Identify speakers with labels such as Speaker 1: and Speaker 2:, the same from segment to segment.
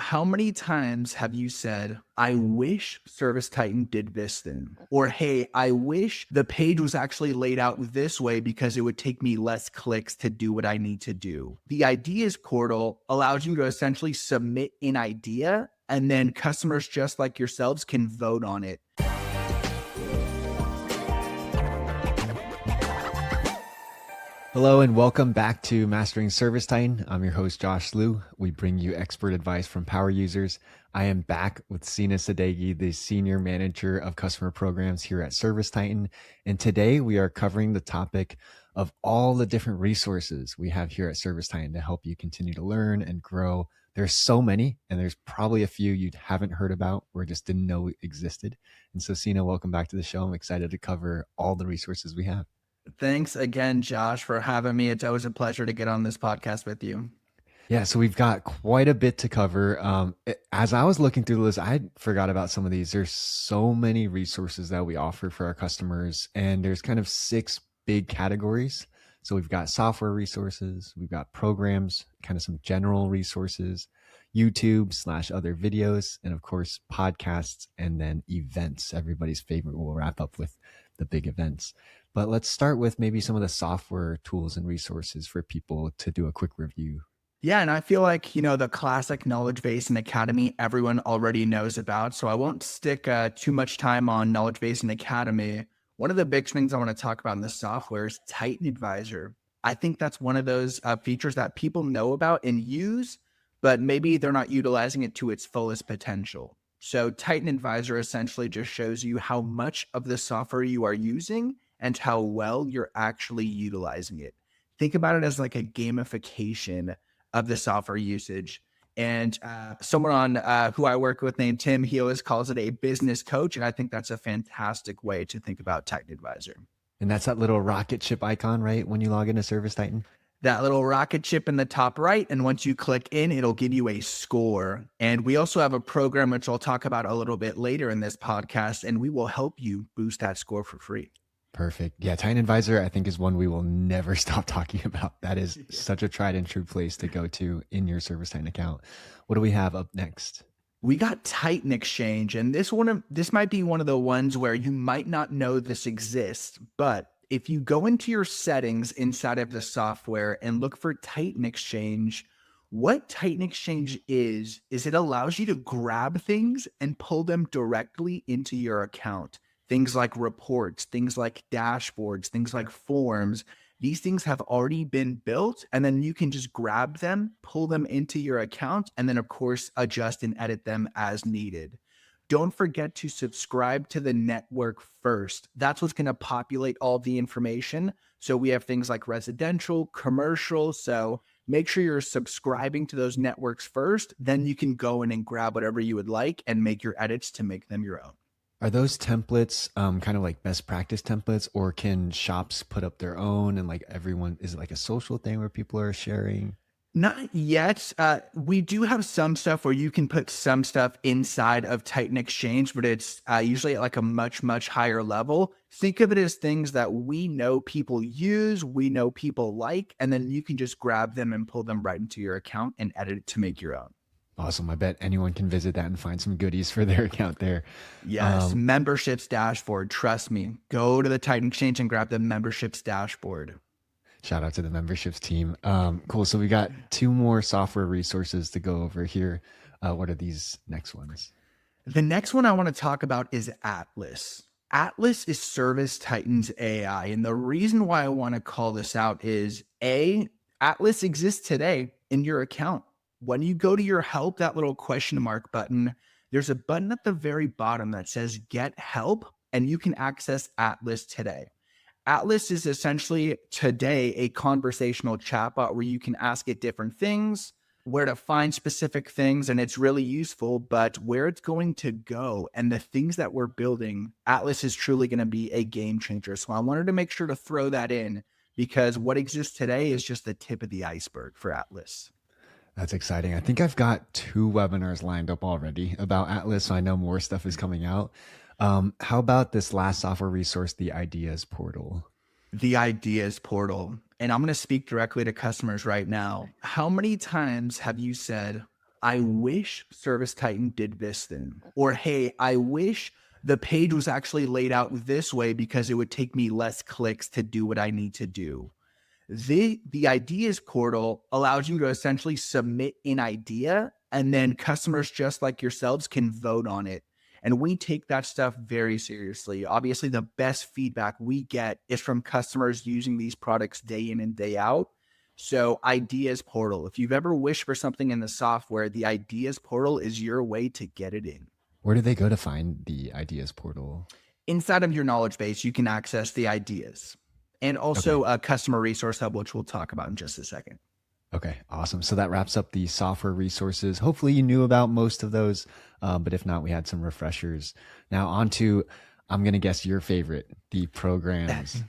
Speaker 1: How many times have you said, I wish ServiceTitan did this thing? Or, hey, I wish the page was actually laid out this way because it would take me less clicks to do what I need to do. The ideas portal allows you to essentially submit an idea, and then customers just like yourselves can vote on it.
Speaker 2: Hello and welcome back to Mastering ServiceTitan. I'm your host, Josh Liu. We bring you expert advice from power users. I am back with Sena Sadeghi, the Senior Manager of Customer Programs here at ServiceTitan. And today we are covering the topic of all the different resources we have here at ServiceTitan to help you continue to learn and grow. There's so many, and there's probably a few you haven't heard about or just didn't know existed. And so, Sena, welcome back to the show. I'm excited to cover all the resources we have.
Speaker 1: Thanks again, Josh, for having me. It's always a pleasure to get on this podcast with you.
Speaker 2: Yeah, so we've got quite a bit to cover. As I was looking through the list, I forgot about some of these. There's so many resources that we offer for our customers, and there's kind of 6 big categories. So we've got software resources, we've got programs, kind of some general resources, YouTube/other videos, and of course, podcasts, and then events. Everybody's favorite. We'll wrap up with the big events. But let's start with maybe some of the software tools and resources for people to do a quick review.
Speaker 1: Yeah, and I feel like, the classic knowledge base and academy, everyone already knows about. So I won't stick too much time on knowledge base and academy. One of the big things I want to talk about in the software is Titan Advisor. I think that's one of those features that people know about and use, but maybe they're not utilizing it to its fullest potential. So Titan Advisor essentially just shows you how much of the software you are using and how well you're actually utilizing it. Think about it as like a gamification of the software usage. And someone who I work with named Tim, he always calls it a business coach. And I think that's a fantastic way to think about Titan Advisor.
Speaker 2: And that's that little rocket ship icon, right? When you log into ServiceTitan.
Speaker 1: That little rocket ship in the top right. And once you click in, it'll give you a score. And we also have a program, which I'll talk about a little bit later in this podcast, and we will help you boost that score for free.
Speaker 2: Perfect. Yeah, Titan Advisor, I think, is one we will never stop talking about. That is such a tried and true place to go to in your ServiceTitan account. What do we have up next?
Speaker 1: We got Titan Exchange, and this might be one of the ones where you might not know this exists, but if you go into your settings inside of the software and look for Titan Exchange, what Titan Exchange is it allows you to grab things and pull them directly into your account. Things like reports, things like dashboards, things like forms. These things have already been built, and then you can just grab them, pull them into your account, and then, of course, adjust and edit them as needed. Don't forget to subscribe to the network first. That's what's going to populate all the information. So we have things like residential, commercial. So make sure you're subscribing to those networks first. Then you can go in and grab whatever you would like and make your edits to make them your own.
Speaker 2: Are those templates kind of like best practice templates, or can shops put up their own and like everyone, is it like a social thing where people are sharing?
Speaker 1: Not yet. We do have some stuff where you can put some stuff inside of Titan Exchange, but it's usually at like a much, much higher level. Think of it as things that we know people use, we know people like, and then you can just grab them and pull them right into your account and edit it to make your own.
Speaker 2: Awesome. I bet anyone can visit that and find some goodies for their account there.
Speaker 1: Yes, memberships dashboard. Trust me. Go to the Titan Exchange and grab the memberships dashboard.
Speaker 2: Shout out to the memberships team. Cool. So we got 2 more software resources to go over here. What are these next ones?
Speaker 1: The next one I want to talk about is Atlas. Atlas is ServiceTitan's AI. And the reason why I want to call this out is Atlas exists today in your account. When you go to your help, that little question mark button, there's a button at the very bottom that says get help, and you can access Atlas today. Atlas is essentially today a conversational chatbot where you can ask it different things, where to find specific things, and it's really useful, but where it's going to go and the things that we're building, Atlas is truly going to be a game changer. So I wanted to make sure to throw that in because what exists today is just the tip of the iceberg for Atlas.
Speaker 2: That's exciting. I think I've got 2 webinars lined up already about Atlas, so I know more stuff is coming out. How about this last software resource, the Ideas Portal?
Speaker 1: The Ideas Portal. And I'm going to speak directly to customers right now. How many times have you said, I wish ServiceTitan did this thing. Or, hey, I wish the page was actually laid out this way because it would take me less clicks to do what I need to do. The ideas portal allows you to essentially submit an idea, and then customers just like yourselves can vote on it. And we take that stuff very seriously. Obviously, the best feedback we get is from customers using these products day in and day out. So, ideas portal, if you've ever wished for something in the software, the ideas portal is your way to get it in.
Speaker 2: Where do they go to find the ideas portal?
Speaker 1: Inside of your knowledge base, you can access the ideas and
Speaker 2: Okay.
Speaker 1: also a customer resource hub, which we'll talk about in just a second.
Speaker 2: Okay, awesome. So that wraps up the software resources. Hopefully, you knew about most of those, but if not, we had some refreshers. Now, on to, I'm going to guess your favorite, the programs.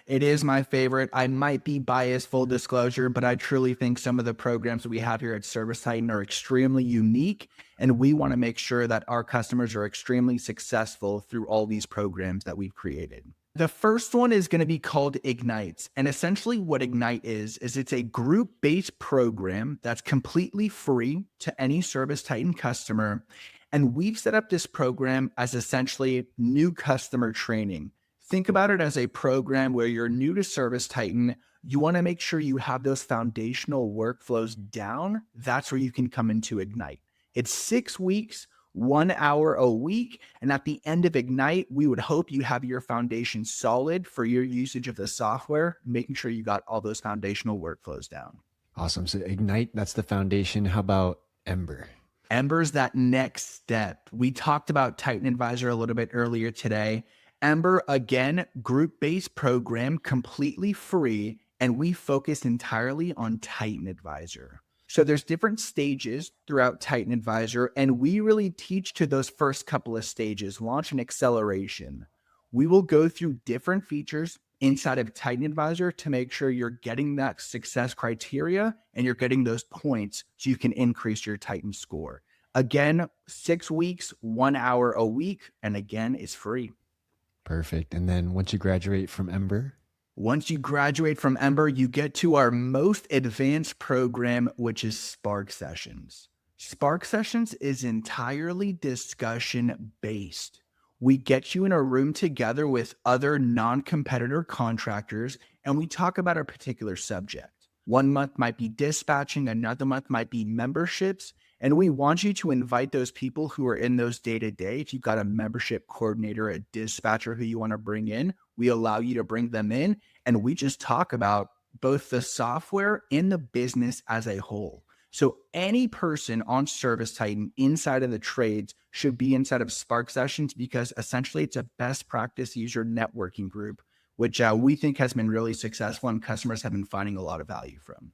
Speaker 1: It is my favorite. I might be biased, full disclosure, but I truly think some of the programs that we have here at ServiceTitan are extremely unique, and we want to make sure that our customers are extremely successful through all these programs that we've created. The first one is going to be called Ignite. And essentially what Ignite is it's a group-based program that's completely free to any ServiceTitan customer. And we've set up this program as essentially new customer training. Think about it as a program where you're new to ServiceTitan. You want to make sure you have those foundational workflows down. That's where you can come into Ignite. It's 6 weeks, 1 hour a week. And at the end of Ignite, we would hope you have your foundation solid for your usage of the software, making sure you got all those foundational workflows down.
Speaker 2: Awesome. So Ignite, that's the foundation. How about Ember?
Speaker 1: Ember's that next step. We talked about Titan Advisor a little bit earlier today. Ember, again, group-based program, completely free, and we focus entirely on Titan Advisor. So there's different stages throughout Titan Advisor, and we really teach to those first couple of stages, launch and acceleration. We will go through different features inside of Titan Advisor to make sure you're getting that success criteria and you're getting those points so you can increase your Titan score. Again, 6 weeks, 1 hour a week, and again, it's free.
Speaker 2: Perfect. And then once you graduate from Ember,
Speaker 1: Once you graduate from Ember, you get to our most advanced program, which is Spark Sessions. Spark Sessions is entirely discussion based. We get you in a room together with other non-competitor contractors, and we talk about a particular subject. 1 month might be dispatching, another month might be memberships, and we want you to invite those people who are in those day to day. If you've got a membership coordinator, a dispatcher who you want to bring in, we allow you to bring them in, and we just talk about both the software and the business as a whole. So any person on ServiceTitan inside of the trades should be inside of Spark Sessions because essentially it's a best practice user networking group, which we think has been really successful and customers have been finding a lot of value from.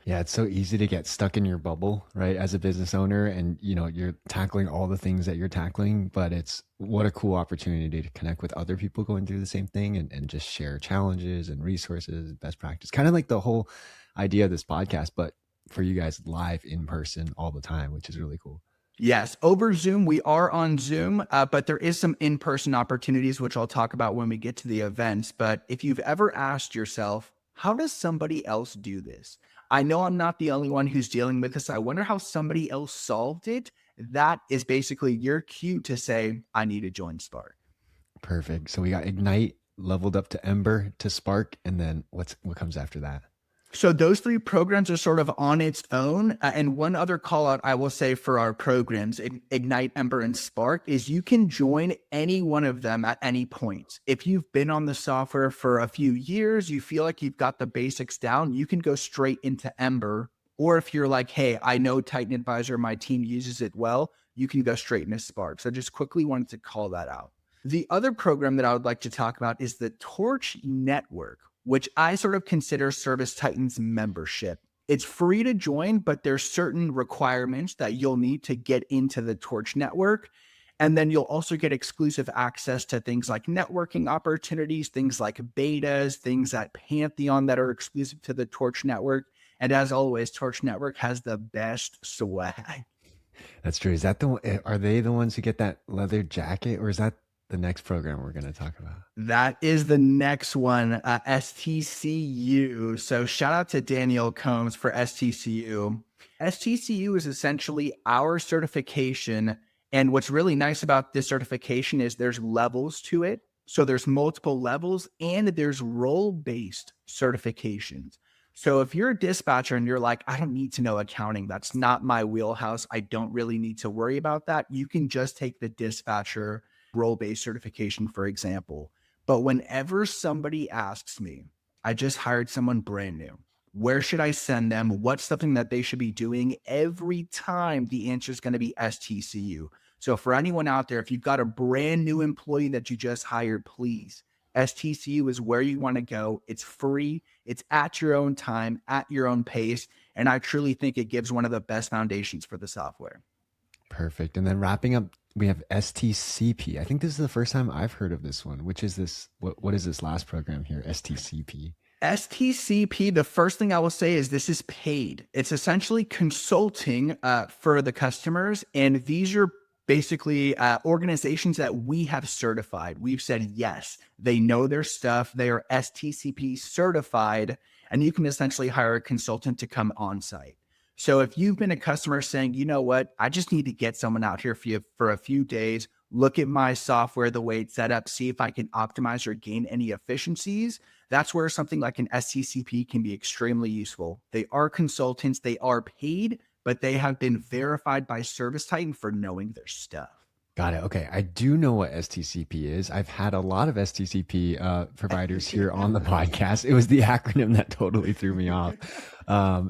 Speaker 2: yeah, it's so easy to get stuck in your bubble, right? As a business owner, and you're tackling all the things that you're tackling, but it's what a cool opportunity to connect with other people going through the same thing and just share challenges and resources, best practice. Kind of like the whole idea of this podcast, but for you guys live in person all the time, which is really cool.
Speaker 1: Yes, over Zoom. We are on Zoom, but there is some in-person opportunities, which I'll talk about when we get to the events. But if you've ever asked yourself, how does somebody else do this? I know I'm not the only one who's dealing with this. I wonder how somebody else solved it. That is basically your cue to say, I need to join Spark.
Speaker 2: Perfect. So we got Ignite leveled up to Ember to Spark, and then what comes after that?
Speaker 1: So those three programs are sort of on its own. And one other call out I will say for our programs, Ignite, Ember, and Spark, is you can join any one of them at any point. If you've been on the software for a few years, you feel like you've got the basics down, you can go straight into Ember. Or if you're like, hey, I know Titan Advisor, my team uses it well, you can go straight into Spark. So just quickly wanted to call that out. The other program that I would like to talk about is the Torch Network, which I sort of consider ServiceTitan's membership. It's free to join, but there's certain requirements that you'll need to get into the Torch network. And then you'll also get exclusive access to things like networking opportunities, things like betas, things at Pantheon that are exclusive to the Torch network. And as always, Torch network has the best swag.
Speaker 2: That's true. Is that are they the ones who get that leather jacket, or is that the next program we're going to talk about?
Speaker 1: That is the next one, STCU. So shout out to Daniel Combs for STCU. STCU is essentially our certification. And what's really nice about this certification is there's levels to it. So there's multiple levels and there's role-based certifications. So if you're a dispatcher and you're like, I don't need to know accounting, that's not my wheelhouse, I don't really need to worry about that, you can just take the dispatcher role-based certification, for example. But whenever somebody asks me, I just hired someone brand new, where should I send them? What's something that they should be doing? Every time the answer is going to be STCU. So for anyone out there, if you've got a brand new employee that you just hired, please, STCU is where you want to go. It's free. It's at your own time, at your own pace. And I truly think it gives one of the best foundations for the software.
Speaker 2: Perfect. And then wrapping up, we have STCP. I think this is the first time I've heard of this one. Which is this? What is this last program here? STCP.
Speaker 1: STCP, the first thing I will say is this is paid. It's essentially consulting for the customers. And these are basically organizations that we have certified. We've said, yes, they know their stuff. They are STCP certified. And you can essentially hire a consultant to come on site. So if you've been a customer saying, you know what, I just need to get someone out here for a few days, look at my software, the way it's set up, see if I can optimize or gain any efficiencies, that's where something like an SCCP can be extremely useful. They are consultants, they are paid, but they have been verified by ServiceTitan for knowing their stuff.
Speaker 2: Got it. Okay. I do know what STCP is. I've had a lot of STCP providers here on the podcast. It was the acronym that totally threw me off.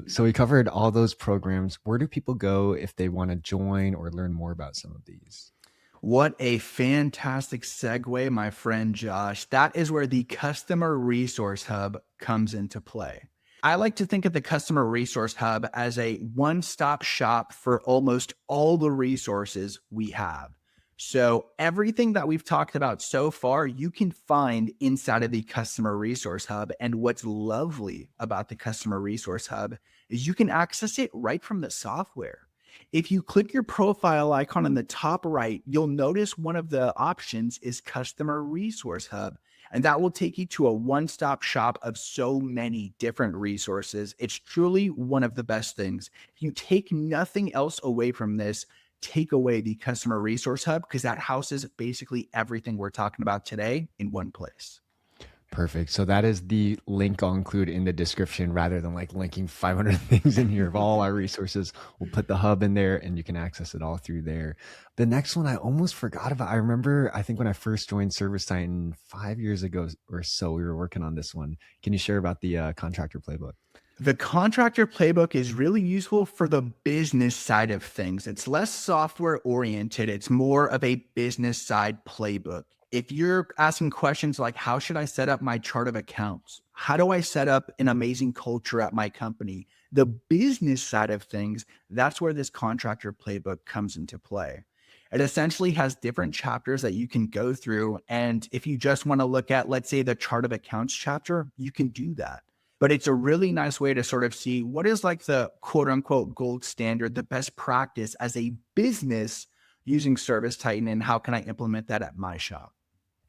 Speaker 2: So we covered all those programs. Where do people go if they want to join or learn more about some of these?
Speaker 1: What a fantastic segue, my friend Josh. That is where the Customer Resource Hub comes into play. I like to think of the Customer Resource Hub as a one-stop shop for almost all the resources we have. So everything that we've talked about so far, you can find inside of the Customer Resource Hub. And what's lovely about the Customer Resource Hub is you can access it right from the software. If you click your profile icon in the top right, you'll notice one of the options is Customer Resource Hub, and that will take you to a one-stop shop of so many different resources. It's truly one of the best things. If you take nothing else away from this, take away the Customer Resource Hub, because that houses basically everything we're talking about today in one place.
Speaker 2: Perfect. So that is the link I'll include in the description rather than like linking 500 things in here of all our resources. We'll put the hub in there and you can access it all through there. The next one I almost forgot about. I remember, I think when I first joined ServiceTitan 5 years ago or so, we were working on this one. Can you share about the Contractor Playbook?
Speaker 1: The Contractor Playbook is really useful for the business side of things. It's less software oriented. It's more of a business side playbook. If you're asking questions like, how should I set up my chart of accounts? How do I set up an amazing culture at my company? The business side of things, that's where this Contractor Playbook comes into play. It essentially has different chapters that you can go through. And if you just want to look at, let's say, the chart of accounts chapter, you can do that. But it's a really nice way to sort of see what is like the quote unquote gold standard, the best practice as a business using ServiceTitan, and how can I implement that at my shop?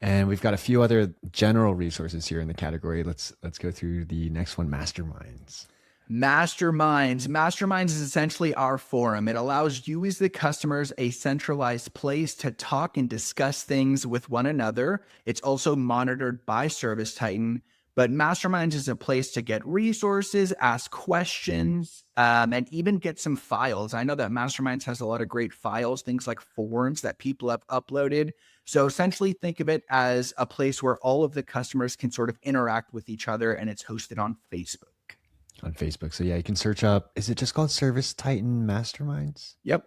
Speaker 2: And we've got a few other general resources here in the category. Let's go through the next one, Masterminds.
Speaker 1: Masterminds is essentially our forum. It allows you as the customers a centralized place to talk and discuss things with one another. It's also monitored by ServiceTitan. But Masterminds is a place to get resources, ask questions, and even get some files. I know that Masterminds has a lot of great files, things like forms that people have uploaded. So essentially think of it as a place where all of the customers can sort of interact with each other, and it's hosted on Facebook.
Speaker 2: On Facebook. So yeah, you can search up, is it just called ServiceTitan Masterminds?
Speaker 1: Yep.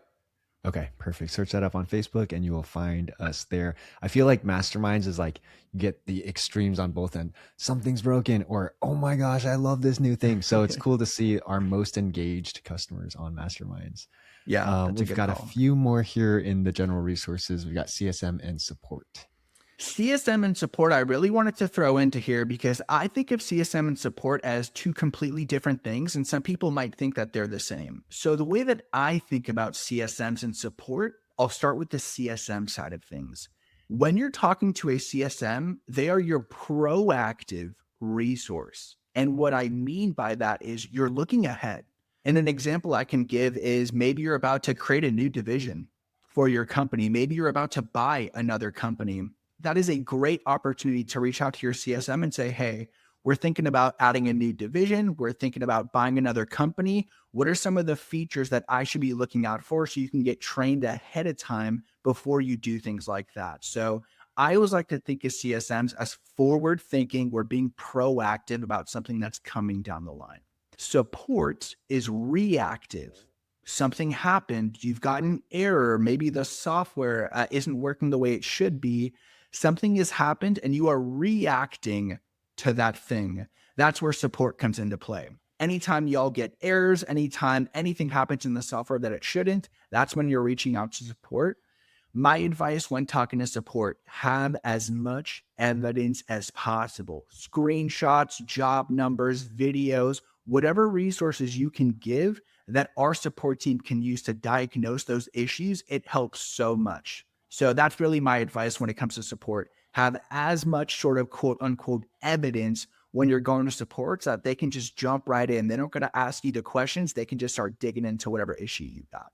Speaker 2: Okay, perfect. Search that up on Facebook and you will find us there. I feel like Masterminds is like you get the extremes on both ends. Something's broken or, oh my gosh, I love this new thing. So it's cool to see our most engaged customers on Masterminds.
Speaker 1: Yeah,
Speaker 2: we've got a few more here in the general resources. We've got CSM and support.
Speaker 1: CSM and support, I really wanted to throw into here because I think of CSM and support as two completely different things, and some people might think that they're the same. So the way that I think about CSMs and support, I'll start with the CSM side of things. When you're talking to a CSM, they are your proactive resource. And what I mean by that is you're looking ahead. And an example I can give is maybe you're about to create a new division for your company. Maybe you're about to buy another company. That is a great opportunity to reach out to your CSM and say, hey, we're thinking about adding a new division. We're thinking about buying another company. What are some of the features that I should be looking out for so you can get trained ahead of time before you do things like that? So I always like to think of CSMs as forward thinking. We're being proactive about something that's coming down the line. Support is reactive. Something happened, you've got an error, maybe the software isn't working the way it should be. Something has happened and you are reacting to that thing. That's where support comes into play. Anytime y'all get errors, anytime anything happens in the software that it shouldn't, that's when you're reaching out to support. My advice when talking to support, have as much evidence as possible. Screenshots, job numbers, videos, whatever resources you can give that our support team can use to diagnose those issues, it helps so much. So that's really my advice when it comes to support. Have as much sort of quote unquote evidence when you're going to support so that they can just jump right in. They're not going to ask you the questions. They can just start digging into whatever issue you got.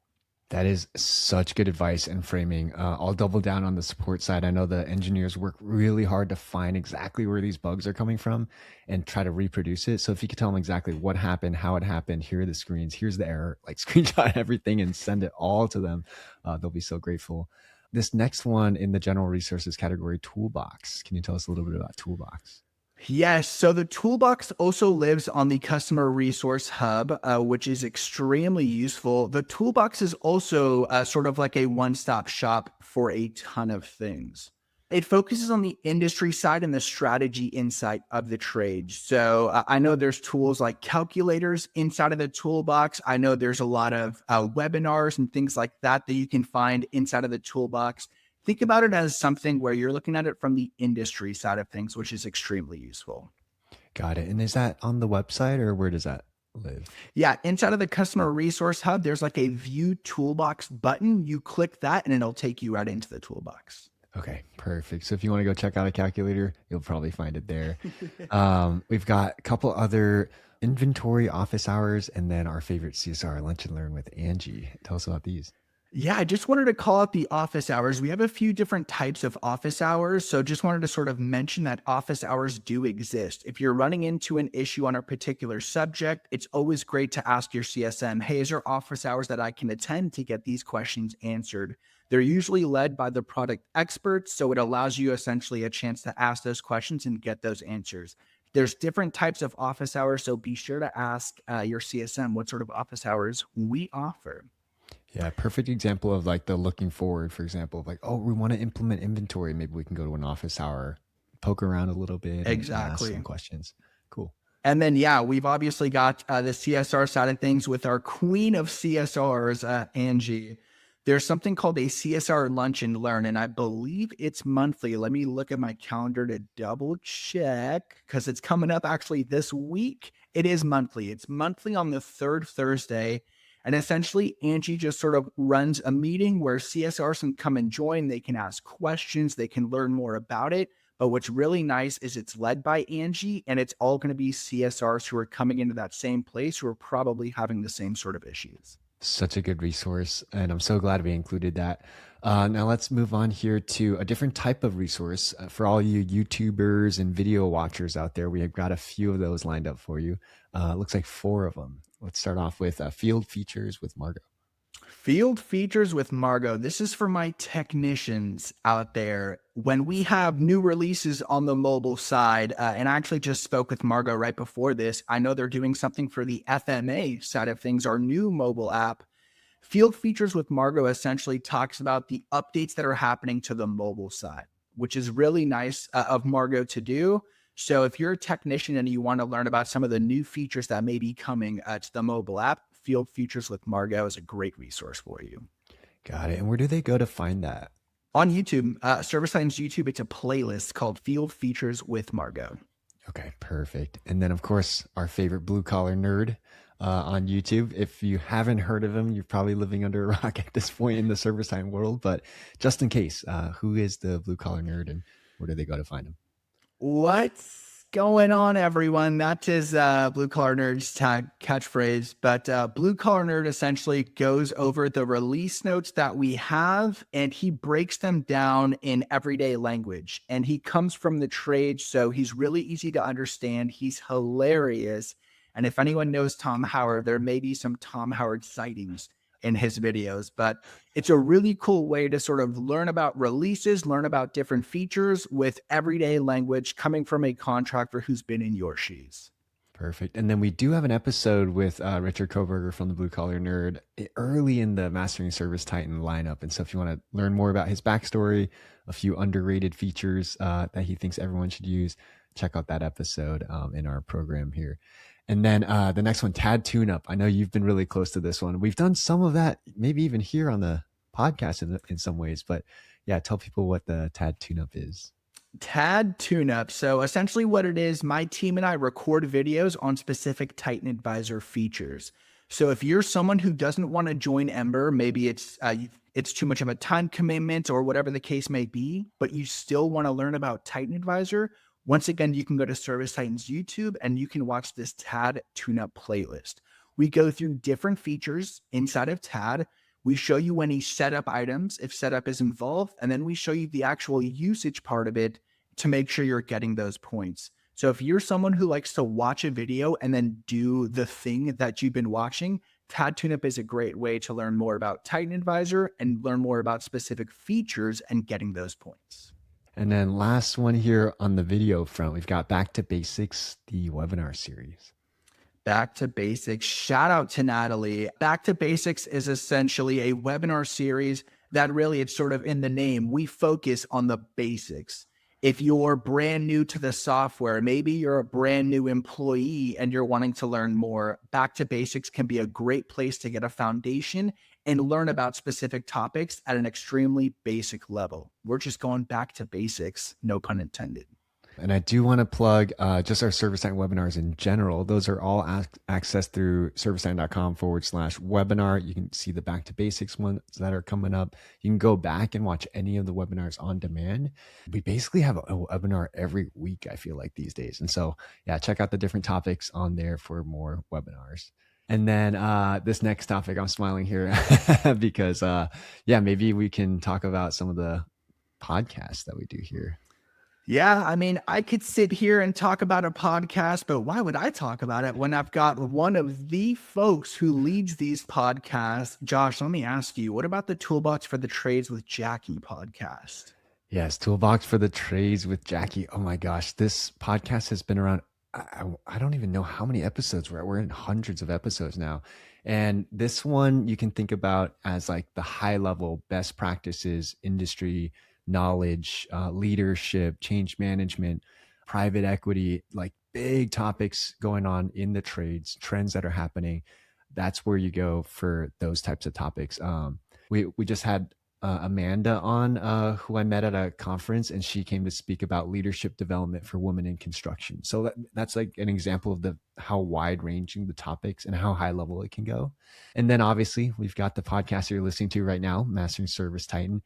Speaker 2: That is such good advice and framing. I'll double down on the support side. I know the engineers work really hard to find exactly where these bugs are coming from and try to reproduce it. So if you could tell them exactly what happened, how it happened, here are the screens, here's the error, like screenshot everything and send it all to them, they'll be so grateful. This next one in the general resources category, Toolbox. Can you tell us a little bit about Toolbox?
Speaker 1: Yes. So the toolbox also lives on the customer resource hub, which is extremely useful. The toolbox is also sort of like a one-stop shop for a ton of things. It focuses on the industry side and the strategy insight of the trade. So I know there's tools like calculators inside of the toolbox. I know there's a lot of webinars and things like that that you can find inside of the toolbox. Think about it as something where you're looking at it from the industry side of things, which is extremely useful.
Speaker 2: Got it. And is that on the website or where does that live?
Speaker 1: Yeah, inside of the customer resource hub, there's like a view toolbox button. You click that and it'll take you right into the toolbox.
Speaker 2: Okay, perfect. So if you want to go check out a calculator, you'll probably find it there. We've got a couple other inventory office hours and then our favorite CSR lunch and learn with Angie. Tell us about these.
Speaker 1: Yeah, I just wanted to call out the office hours. We have a few different types of office hours. So just wanted to sort of mention that office hours do exist. If you're running into an issue on a particular subject, it's always great to ask your CSM, hey, is there office hours that I can attend to get these questions answered? They're usually led by the product experts, so it allows you essentially a chance to ask those questions and get those answers. There's different types of office hours, so be sure to ask your CSM what sort of office hours we offer.
Speaker 2: Yeah, perfect example of like the looking forward, for example, of like, oh, we want to implement inventory. Maybe we can go to an office hour, poke around a little bit and ask
Speaker 1: Exactly.
Speaker 2: some questions. Cool.
Speaker 1: And then, yeah, we've obviously got the CSR side of things with our queen of CSRs, Angie. There's something called a CSR Lunch and Learn, and I believe it's monthly. Let me look at my calendar to double check because it's coming up actually this week. It is monthly. It's monthly on the third Thursday. And essentially, Angie just sort of runs a meeting where CSRs can come and join. They can ask questions. They can learn more about it. But what's really nice is it's led by Angie, and it's all going to be CSRs who are coming into that same place who are probably having the same sort of issues.
Speaker 2: Such a good resource. And I'm so glad we included that. Now let's move on here to a different type of resource for all you YouTubers and video watchers out there. We have got a few of those lined up for you. Looks like 4 of them. Let's start off with field features with Margot.
Speaker 1: Field features with Margot. This is for my technicians out there. When we have new releases on the mobile side, and I actually just spoke with Margot right before this, I know they're doing something for the FMA side of things, our new mobile app. Field features with Margot essentially talks about the updates that are happening to the mobile side, which is really nice of Margot to do. So if you're a technician and you want to learn about some of the new features that may be coming to the mobile app, Field Features with Margot is a great resource for you.
Speaker 2: Got it. And where do they go to find that?
Speaker 1: On YouTube, ServiceTitan's YouTube, it's a playlist called Field Features with Margot.
Speaker 2: Okay, perfect. And then, of course, our favorite blue collar nerd on YouTube. If you haven't heard of him, you're probably living under a rock at this point in the ServiceTitan world. But just in case, who is the blue collar nerd and where do they go to find him?
Speaker 1: What? going on, everyone? That is Blue Collar Nerd's catchphrase. But Blue Collar Nerd essentially goes over the release notes that we have, and he breaks them down in everyday language. And he comes from the trade, so he's really easy to understand. He's hilarious. And if anyone knows Tom Howard, there may be some Tom Howard sightings in his videos, but it's a really cool way to sort of learn about releases, learn about different features with everyday language coming from a contractor who's been in your shoes.
Speaker 2: Perfect. And then we do have an episode with Richard Koberger from the Blue Collar Nerd early in the Mastering ServiceTitan lineup. And so if you want to learn more about his backstory, a few underrated features that he thinks everyone should use, check out that episode in our program here. And then the next one, TAD Tune-Up. I know you've been really close to this one. We've done some of that, maybe even here on the podcast in some ways. But yeah, tell people what the TAD Tune-Up is.
Speaker 1: TAD Tune-Up. So essentially what it is, my team and I record videos on specific Titan Advisor features. So if you're someone who doesn't want to join Ember, maybe it's too much of a time commitment or whatever the case may be, but you still want to learn about Titan Advisor, once again, you can go to ServiceTitan's YouTube and you can watch this TAD Tune-Up playlist. We go through different features inside of TAD. We show you any setup items, if setup is involved, and then we show you the actual usage part of it to make sure you're getting those points. So if you're someone who likes to watch a video and then do the thing that you've been watching, TAD Tune-Up is a great way to learn more about Titan Advisor and learn more about specific features and getting those points.
Speaker 2: And then last one here on the video front, we've got Back to Basics, the webinar series.
Speaker 1: Back to Basics. Shout out to Natalie. Back to Basics is essentially a webinar series that really, it's sort of in the name. We focus on the basics. If you're brand new to the software, maybe you're a brand new employee and you're wanting to learn more, Back to Basics can be a great place to get a foundation and learn about specific topics at an extremely basic level. We're just going back to basics, no pun intended.
Speaker 2: And I do want to plug just our ServiceTitan webinars in general. Those are all accessed through servicetitan.com/webinar. You can see the Back to Basics ones that are coming up. You can go back and watch any of the webinars on demand. We basically have a webinar every week, I feel like, these days. And so, yeah, check out the different topics on there for more webinars. And then this next topic, I'm smiling here because, maybe we can talk about some of the podcasts that we do here.
Speaker 1: Yeah, I mean, I could sit here and talk about a podcast, but why would I talk about it when I've got one of the folks who leads these podcasts? Josh, let me ask you, what about the Toolbox for the Trades with Jackie podcast?
Speaker 2: Yes, Toolbox for the Trades with Jackie. Oh my gosh, this podcast has been around. I don't even know how many episodes we're at. We're in hundreds of episodes now. And this one you can think about as like the high level best practices, industry knowledge, leadership, change management, private equity, like big topics going on in the trades, trends that are happening. That's where you go for those types of topics. We just had Amanda on, who I met at a conference, and she came to speak about leadership development for women in construction. So that's like an example of how wide ranging the topics and how high level it can go. And then obviously we've got the podcast you're listening to right now, Mastering ServiceTitan.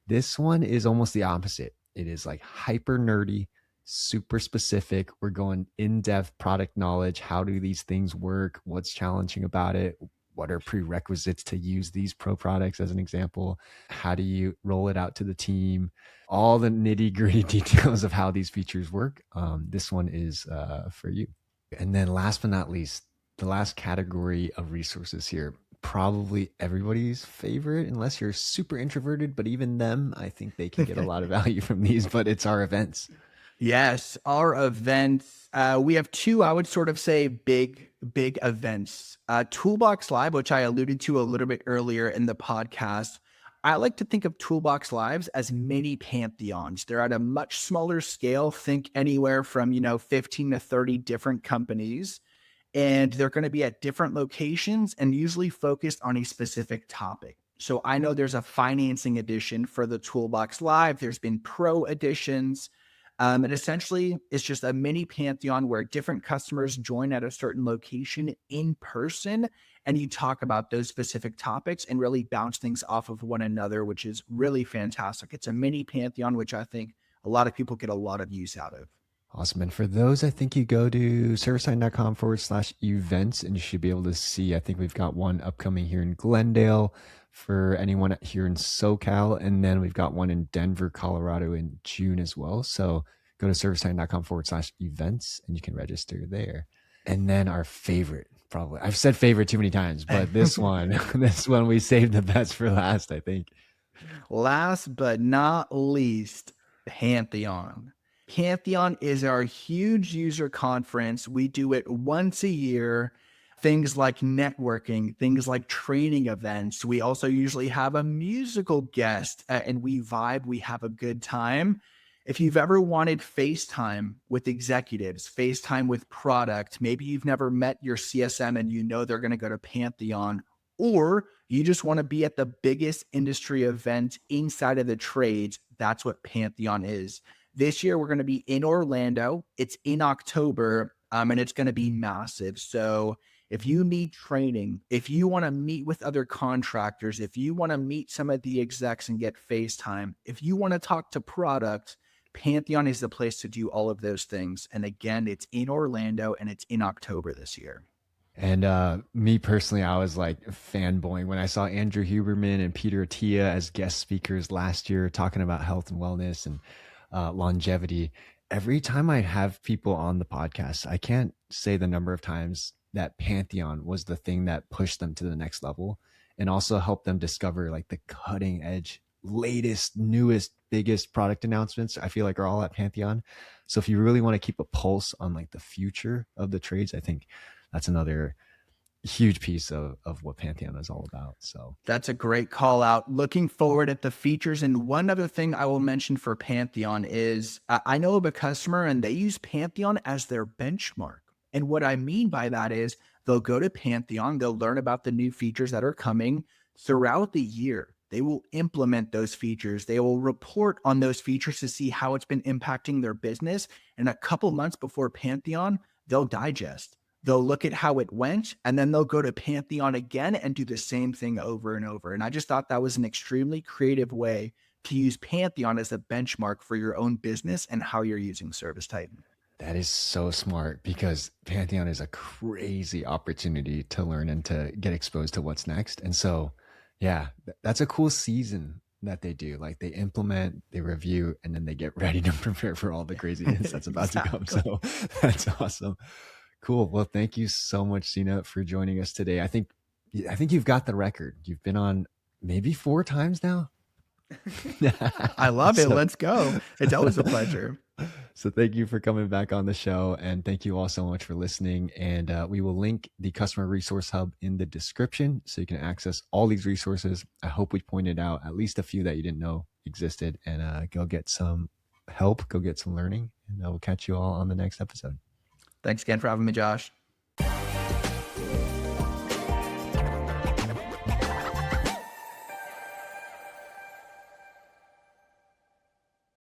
Speaker 2: This one is almost the opposite. It is like hyper nerdy, super specific. We're going in-depth product knowledge. How do these things work? What's challenging about it? What are prerequisites to use these pro products as an example? How do you roll it out to the team? All the nitty gritty details of how these features work. This one is for you. And then last but not least, the last category of resources here, probably everybody's favorite, unless you're super introverted, but even them, I think they can get a lot of value from these, but it's our events.
Speaker 1: Yes, our events. We have two, I would sort of say, big events. Toolbox Live, which I alluded to a little bit earlier in the podcast. I like to think of Toolbox Lives as mini Pantheons. They're at a much smaller scale. Think anywhere from 15 to 30 different companies. And they're going to be at different locations and usually focused on a specific topic. So I know there's a financing edition for the Toolbox Live. There's been pro editions. And essentially, it's just a mini Pantheon where different customers join at a certain location in person, and you talk about those specific topics and really bounce things off of one another, which is really fantastic. It's a mini Pantheon, which I think a lot of people get a lot of use out of.
Speaker 2: Awesome. And for those, I think you go to servicetitan.com/events and you should be able to see. I think we've got one upcoming here in Glendale for anyone here in SoCal. And then we've got one in Denver, Colorado in June as well. So go to servicetitan.com/events and you can register there. And then our favorite, probably, I've said favorite too many times, but this one, this one we saved the best for last, I think.
Speaker 1: Last but not least, Pantheon. Pantheon is our huge user conference. We do it once a year. Things like networking, things like training events. We also usually have a musical guest and we vibe, we have a good time. If you've ever wanted FaceTime with executives, FaceTime with product, maybe you've never met your CSM and you know they're going to go to Pantheon, or you just want to be at the biggest industry event inside of the trades, that's what Pantheon is. This year, we're going to be in Orlando. It's in October, and it's going to be massive. So if you need training, if you want to meet with other contractors, if you want to meet some of the execs and get FaceTime, if you want to talk to product, Pantheon is the place to do all of those things. And again, it's in Orlando and it's in October this year.
Speaker 2: And me personally, I was like fanboying when I saw Andrew Huberman and Peter Attia as guest speakers last year talking about health and wellness and longevity. Every time I have people on the podcast, I can't say the number of times that Pantheon was the thing that pushed them to the next level and also helped them discover like the cutting edge, latest, newest, biggest product announcements. I feel like are all at Pantheon. So if you really want to keep a pulse on like the future of the trades, I think that's another huge piece of what Pantheon is all about. So
Speaker 1: that's a great call out. Looking forward at the features. And one other thing I will mention for Pantheon is I know of a customer and they use Pantheon as their benchmark. And what I mean by that is they'll go to Pantheon, they'll learn about the new features that are coming throughout the year. They will implement those features. They will report on those features to see how it's been impacting their business. And a couple months before Pantheon, they'll digest. They'll look at how it went, and then they'll go to Pantheon again and do the same thing over and over. And I just thought that was an extremely creative way to use Pantheon as a benchmark for your own business and how you're using ServiceTitan.
Speaker 2: that is so smart because Pantheon is a crazy opportunity to learn and to get exposed to what's next. And so, yeah, that's a cool season that they do. Like they implement, they review, and then they get ready to prepare for all the craziness that's about to come. So that's awesome. Cool. Well, thank you so much, Sena, for joining us today. I think you've got the record. You've been on maybe 4 times now.
Speaker 1: I love it. Let's go. It's always a pleasure.
Speaker 2: So thank you for coming back on the show. And thank you all so much for listening. And we will link the Customer Resource Hub in the description so you can access all these resources. I hope we pointed out at least a few that you didn't know existed, and go get some help, go get some learning. And I will catch you all on the next episode.
Speaker 1: Thanks again for having me, Josh.